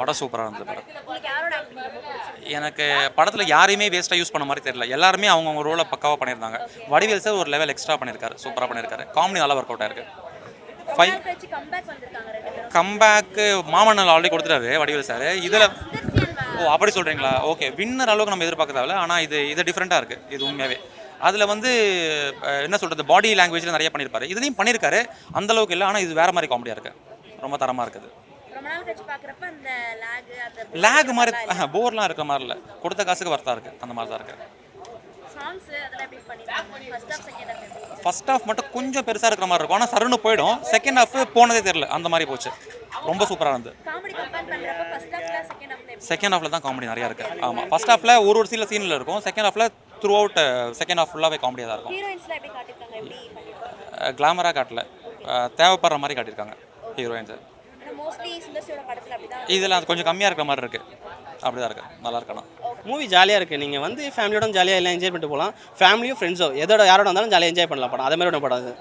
படம் சூப்பராக இருந்தது படம். எனக்கு படத்தில் யாரையுமே வேஸ்ட்டாக யூஸ் பண்ண மாதிரி தெரியல. எல்லாருமே அவங்கவுங்க ரோலை பக்காவாக பண்ணியிருந்தாங்க. வடிவேல் சார் ஒரு லெவல் எக்ஸ்ட்ரா பண்ணியிருக்காரு, சூப்பராக பண்ணியிருக்காரு. காமெடி நல்லா ஒர்க் அவுட் ஆயிருக்கு. கம்பேக்கு மாமன்னல் ஆல்ரெடி கொடுத்துட்டாரு வடிவேல் சார். இதில் அப்படி சொல்கிறீங்களா? ஓகே, வின்னர் அளவுக்கு நம்ம எதிர்பார்க்கறதால. ஆனால் இது டிஃப்ரெண்ட்டாக இருக்குது. இது உண்மையாகவே அதில் என்ன சொல்கிறது, பாடி லாங்குவேஜில் நிறைய பண்ணியிருப்பாரு. இதுலேயும் பண்ணியிருக்காரு, அந்தளவுக்கு இல்லை. ஆனால் இது வேறு மாதிரி காமெடியாக இருக்குது, ரொம்ப தரமாக இருக்குது. லேக் மாதிரி போர்லாம் இருக்கிற மாதிரி இல்லை, கொடுத்த காசுக்கு வர்த்தா இருக்குது, அந்த மாதிரி தான் இருக்குது. ஃபர்ஸ்ட் ஹாஃப் மட்டும் கொஞ்சம் பெருசாக இருக்கிற மாதிரி இருக்கும், ஆனால் சருன்னு போயிடும். செகண்ட் ஹாஃப் போனதே தெரியல, அந்த மாதிரி போச்சு. ரொம்ப சூப்பராக இருந்தது. செகண்ட் ஹாஃபில் தான் காமெடி நிறையா இருக்குது. ஆமாம், ஃபர்ஸ்ட் ஹாஃபில் ஒரு சில சீனில் இருக்கும். செகண்ட் ஹாஃபில் த்ரூ அவுட் செகண்ட் ஹாஃப் ஃபுல்லாகவே காமெடியாக தான் இருக்கும். கிளாமராக காட்டல, தேவைப்படுற மாதிரி காட்டியிருக்காங்க ஹீரோயின்ஸு. இதில் அது கொஞ்சம் கம்மியாக இருக்கிற மாதிரி இருக்குது. அப்படி தான் இருக்குது, நல்லா இருக்கணும். மூவி ஜாலியாக இருக்குது. நீங்கள் ஃபேமிலியோட ஜாலியாக எல்லாம் என்ஜாய் பண்ணிட்டு போகலாம். ஃபேமிலியும் ஃப்ரெண்ட்ஸோ யாரோட வந்தாலும் ஜாலியாக என்ஜாய் பண்ணலாம் படம். அதே மாதிரி ஒன்று படம் அது.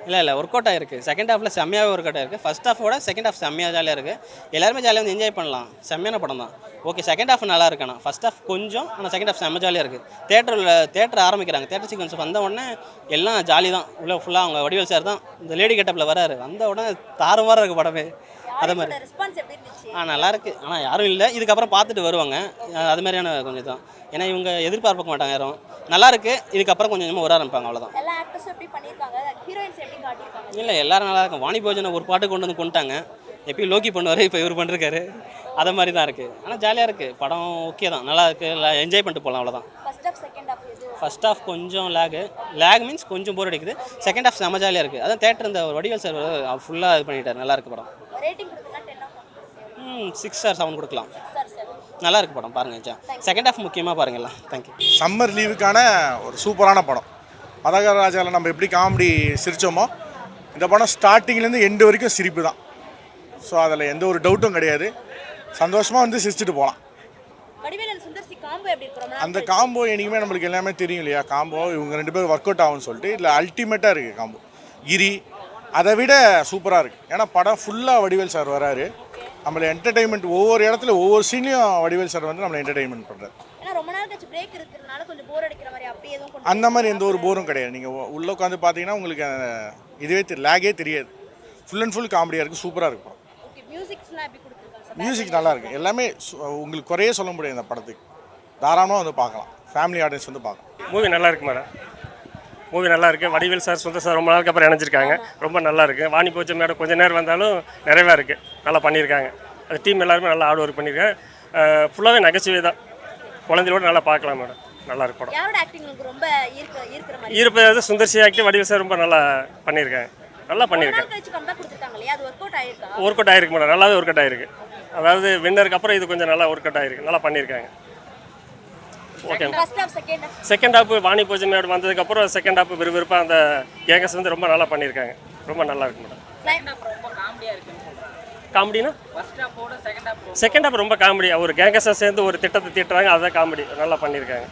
இல்லை ஒர்க் அவுட் ஆயிருக்கு. செகண்ட் ஹாஃபில் செம்மையாகவே ஒர்க் அவுட் ஆயிருக்கு. ஃபர்ஸ்ட் ஹாஃபோட செகண்ட் ஹாஃப் செம்மையாக ஜாலியாக இருக்குது. எல்லாருமே ஜாலியாக வந்து என்ஜாய் பண்ணலாம். செம்மையான படம் தான். ஓகே, செகண்ட் ஹாஃப் நல்லா இருக்கணும். ஃபர்ஸ்ட் ஹாஃப் கொஞ்சம், ஆனால் செகண்ட் ஹாஃப் செம்ம ஜாலியாக இருக்குது. தேட்டர் ஆரம்பிக்கிறாங்க. தேட்டர் சீக்வன்ஸ் வந்த உடனே எல்லாம் ஜாலி தான். உள்ள ஃபுல்லாக அவங்க வடிவேல் சார் தான் இந்த லேடி கெட்டப்பில் வராரு. வந்த உடனே தாறுமாறாக இருக்குது படமே. அதே மாதிரி நல்லா இருக்குது. ஆனால் யாரும் இல்லை, இதுக்கப்புறம் பார்த்துட்டு வருவாங்க. அது மாதிரியான கொஞ்சம் தான். ஏன்னா இவங்க எதிர்பார்க்க மாட்டாங்க யாரும். நல்லா இருக்குது. இதுக்கப்புறம் கொஞ்சம் கொஞ்சமாக வர ஆரம்பிப்பாங்க, அவ்வளோதான். இல்லை எல்லாரும் நல்லா இருக்கும். வாணி போஜனை ஒரு பாட்டு கொண்டுட்டாங்க. எப்பயும் லோக்கி பண்ணுவார், இப்போ இவர் பண்ணிருக்காரு. அதை மாதிரி தான் இருக்குது. ஆனால் ஜாலியாக இருக்குது படம். ஓகே தான், நல்லா இருக்குது. என்ஜாய் பண்ணிட்டு போகலாம், அவ்வளோதான். ஃபர்ஸ்ட் ஹாஃப் கொஞ்சம் லேக் மீன்ஸ் கொஞ்சம் போர் அடிக்குது. செகண்ட் ஹாஃப் செம்ம ஜாலியாக இருக்குது. அதான் தேட்டர் இந்த வடிவேல் சார் ஃபுல்லாக இது பண்ணிட்டார். நல்லா இருக்குது படம். 6 or 7 கொடுக்கலாம். நல்லா இருக்குது படம், பாருங்கள். செகண்ட் ஹாஃப் முக்கியமாக பாருங்கள்ல. தேங்க்யூ. சம்மர் லீவுக்கான ஒரு சூப்பரான படம். மதகராஜாவில் நம்ம எப்படி காமெடி சிரித்தோமோ, இந்த படம் ஸ்டார்டிங்லேருந்து எண்டு வரைக்கும் சிரிப்பு தான். ஸோ அதில் எந்த ஒரு டவுட்டும் கிடையாது. சந்தோஷமாக வந்து சிரிச்சுட்டு போகலாம். அந்த காம்போ என்றைக்குமே நம்மளுக்கு எல்லாமே தெரியும் இல்லையா? காம்போ இவங்க 2 பேரும் ஒர்க் அவுட் ஆகும்னு சொல்லிட்டு இதில் அல்டிமேட்டாக இருக்குது காம்போ. கிரி அதை விட சூப்பராக இருக்குது. ஏன்னா படம் ஃபுல்லாக வடிவேல் சார் வராரு. நம்மளை என்டர்டெயின்மெண்ட் ஒவ்வொரு இடத்துல ஒவ்வொரு சீன்லையும் வடிவேல் சார் வந்து நம்மளை என்டர்டெயின்மெண்ட் பண்ணுறாரு. அந்த மாதிரி எந்த ஒரு போரும் கிடையாது. நீங்கள் உள்ளே உட்காந்து பார்த்தீங்கன்னா உங்களுக்கு இதுவே லேகே தெரியாது. ஃபுல் அண்ட் ஃபுல் காமெடியாக இருக்குது, சூப்பராக இருக்கும். மியூசிக் நல்லா இருக்குது. எல்லாமே உங்களுக்கு குறையே சொல்ல முடியாது. இந்த படத்துக்கு தாராளமாக வந்து பார்க்கலாம். ஃபேமிலி ஆடியன்ஸ் வந்து பார்க்கலாம். மூவி நல்லா இருக்கு மேடம். மூவி நல்லா இருக்குது. வடிவேல் சார் சுந்தர் சார் ரொம்ப நாளுக்கு அப்புறம் இணைஞ்சிருக்காங்க. ரொம்ப நல்லா இருக்குது. வாணி போச்சு மேடம் கொஞ்சம் நேரம் வந்தாலும் நிறைவாக இருக்குது. நல்லா பண்ணியிருக்காங்க. அந்த டீம் எல்லாருமே நல்லா ஹார்ட் ஒர்க் பண்ணியிருக்காங்க. ஃபுல்லாகவே நகைச்சுவை தான். குழந்தையோட நல்லா பார்க்கலாம் மேடம். நல்லா இருக்கு படம். ஈர்ப்பு சுந்தர்சி ஆக்டிவ் வடிவேல் சார் ரொம்ப நல்லா பண்ணியிருக்காங்க. நல்லா பண்ணியிருக்காங்க. ஒர்க் அவுட் ஆகிருக்கு மேடம். நல்லாவே ஒர்க் அவுட் ஆகிருக்கு. அதாவது வின்னருக்கு அப்புறம் இது கொஞ்சம் நல்லா ஒர்க் அவுட் ஆகிருக்கு. நல்லா பண்ணியிருக்காங்க. Okay. Second half Vani Bhojan madam வந்ததுக்கப்புறம் செகண்ட் ஹாஃப் விறுவிறுப்பாக அந்த கேங்கஸ் வந்து ரொம்ப நல்லா பண்ணியிருக்காங்க. ரொம்ப நல்லா இருக்கு மேடம். காமெடினா செகண்ட் ஹாஃப் ரொம்ப காமெடி. ஒரு கேங்கஸாக சேர்ந்து ஒரு திட்டத்தை தீட்டுறாங்க, அதுதான் காமெடி. நல்லா பண்ணியிருக்காங்க.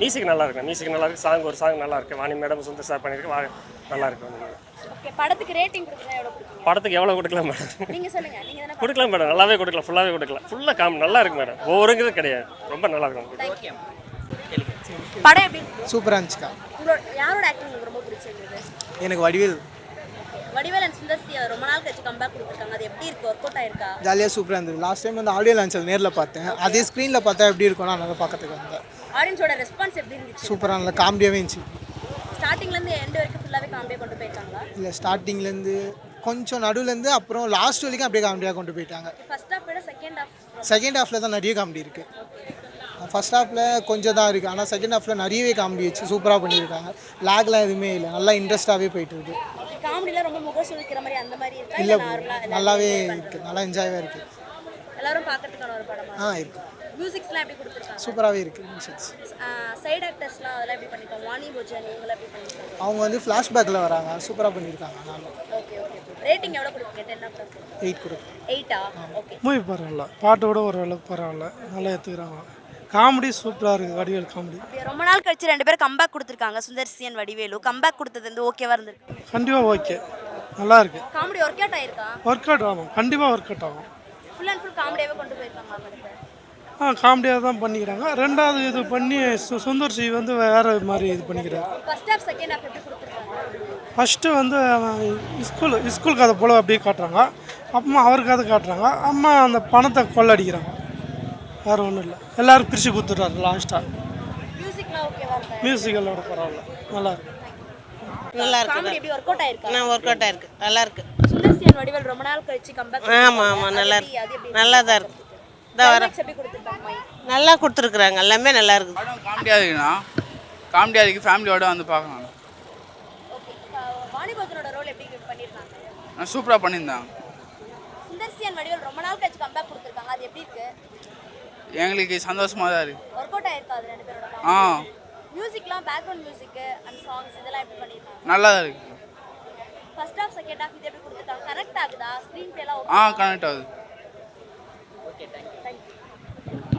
மியூசிக் நல்லா இருக்கு. மியூசிக் நல்லா இருக்கு. சாங் ஒரு சாங் நல்லா இருக்கு. வாணி மேடம் சுந்தர் சார் பண்ணியிருக்கேன். நல்லா இருக்கு. படத்துக்கு எவ்வளோ கொடுக்கலாம் மேடம்? கொடுக்கலாம் மேடம். நல்லாவே கொடுக்கலாம். ஃபுல்லாகவே கொடுக்கலாம். ஃபுல்லாக நல்லா இருக்கு மேடம். ஒவ்வொருங்கிறது கிடையாது. ரொம்ப நல்லா இருக்கும். படம் எப்படி சூப்பராக இருந்துச்சுக்கா. யாரோட ஆக்டிங் ரொம்ப பிடிச்சிருந்தது? எனக்கு வடிவேல் அண்ட் சுந்தர்சி ரொம்ப நாள் கழிச்சு கம்பேக் கொடுத்துருக்காங்க. அது எப்படி இருக்கு? ஒர்க் அவுட் ஆயிருக்கா? ஜாலியாக சூப்பராக இருந்தது. லாஸ்ட் டைம் வந்து ஆடியோ லான்ச்சில் நேரில் பார்த்தேன். அதே ஸ்க்ரீனில் பார்த்தா எப்படி இருக்கும்னா நல்லா பார்க்கறதுக்கு வந்தேன். ஆடியன்ஸோட ரெஸ்பான்ஸ் எப்படி இருந்துச்சு? சூப்பராக நல்லா காமெடியாகவே இருந்துச்சு. ஸ்டார்டிங்லேருந்து எண்ட் வரைக்கும் ஃபுல்லாகவே காமெடியாக கொண்டு போயிருக்காங்களா? இல்லை, ஸ்டார்டிங்லேருந்து கொஞ்சம் நடுவுலேருந்து அப்புறம் லாஸ்ட் வரைக்கும் அப்படியே காமெடியாக கொண்டு போயிட்டாங்க. ஃபர்ஸ்ட் ஹாஃப் விட செகண்ட் ஹாஃபில் தான் நிறைய காமெடி இருக்குது. ஃபர்ஸ்ட் ஹாஃபில் கொஞ்சம் தான் இருக்குது. ஆனால் செகண்ட் ஹாஃபில் நிறையவே காமெடி வச்சு சூப்பராக பண்ணியிருக்காங்க. லேக்லாம் எதுவுமே இல்லை. நல்லா இன்ட்ரெஸ்ட்டாகவே போயிட்டு இருக்கு. காமெடியில் ரொம்ப முகம் சுளிக்கிற மாதிரி அந்த மாதிரி இருக்கா? இல்லை, நல்லாவே இருக்குது. நல்லா என்ஜாயாகவே இருக்குது. எல்லாரும் பார்க்கறதுக்கான ஒரு படமா? இருக்குது. மியூசிக்ஸ்லாம் எப்படி கொடுத்துருக்காங்க? சூப்பராகவே இருக்குது மியூசிக்ஸ். சைடு ஆக்டர்ஸ்லாம் அதெல்லாம் எப்படி பண்ணிருக்காங்க? வாணி போஜன் இவங்களாம் எப்படி பண்ணிருக்காங்க? அவங்க வந்து ஃப்ளாஷ்பேக்கில் வராங்க. சூப்பராக பண்ணியிருக்காங்க. ஓகே. ரேட்டிங் எவ்வளோ கொடுப்பீங்க? 10 out of 8 கொடுப்பேன். 8ஆ? ஓகே. மூவி பரவாயில்ல. பாட்டோட ஓரளவுக்கு பரவாயில்ல. நல்லா ஏற்றுக்கிறாங்க. காமெடி சூப்பராக இருக்குது. வடிவேல் காமெடி. ரொம்ப நாள் கழிச்சு 2 பேரும் கம்பேக் கொடுத்துருக்காங்க. சுந்தர்சி அண்ட் வடிவேலு கம்பேக் கொடுத்தது வந்து ஓகேவா இருந்திருக்கு? கண்டிப்பாக ஓகே. நல்லா இருக்கு. காமெடி ஒர்க் அவுட் ஆயிருக்கா? ஒர்க் அவுட் ஆகும், கண்டிப்பாக ஒர்க் அவுட் ஆகும். ஃபுல் அண்ட் ஃபுல் காமெடியாவே கொண்டு போயிருக்காங்க படத்தை. காமெடியாக தான் பண்ணிக்கிறாங்க. ரெண்டாவது இது பண்ணி சுந்தர் சி வந்து வேறு மாதிரி இது பண்ணிக்கிறார். ஃபர்ஸ்ட் ஹாஃப் செகண்ட் ஹாஃப் எப்படி கொடுத்துருக்காங்க? ஃபஸ்ட்டு வந்து ஸ்கூல் கதை போல் அப்படியே காட்டுறாங்க. அம்மா அவர் கதை காட்டுறாங்க. அம்மா அந்த பணத்தை கொள்ளடிக்கிறாங்க. வேறு ஒன்றும் இல்லை. எல்லோரும் பிரித்து கொடுத்துட்றாரு லாஸ்ட்டாக. மியூசிக்லாம் ஓகேவா இருக்கா? மியூசிக்கலோட பரவாயில்ல, நல்லா இருக்கு. நல்லா இருக்கு. காமெடி எப்படி ஒர்க் அவுட் ஆயிருக்கா? நான் ஒர்க் அவுட் ஆயிருக்கு, நல்லா இருக்கு. சுந்தர்சியன் வடிவேல் ரொம்ப நாள் கழிச்சு கம்பேக். ஆமாம் நல்லா இருக்கு, நல்லா தான் இருக்கு. இதான் வர எப்படி கொடுத்துருக்காங்க? நல்லா கொடுத்துருக்குறாங்க, எல்லாமே நல்லா இருக்குது. படம் காமெடியாக இருக்குண்ணா, காமெடியாக இருக்குது, ஃபேமிலியோட வந்து பார்க்கலாம். ஓகே, வாணிபோஜனோட ரோல் எப்படி பண்ணிருக்காங்க? நான் சூப்பராக பண்ணியிருந்தேன். சுந்தர்சியன் வடிவேல் ரொம்ப நாள் கழிச்சு கம்பேக் கொடுத்துருக்காங்க, அது எப்படி இருக்கு? எங்களுக்கு சந்தோஷமாக தான் இருக்குது. ஒர்க் அவுட் ஆயிருக்கா அது ரெண்டு பேரோட? மியூசிக்லாம் பேக்ரவுண்ட் மியூசிக் அண்ட் சாங்ஸ் இதெல்லாம் எப்படி பண்ணிருக்காங்க? நல்லா தான் இருக்குது. ஃபர்ஸ்ட் ஹாஃப் செகண்ட் ஹாஃப் இது எப்படி கொடுத்துருக்காங்க? கனெக்ட் ஆகுதா? ஸ்க்ரீன் பிளே எல்லாம் கனெக்ட் ஆகுது. Okay, thank you.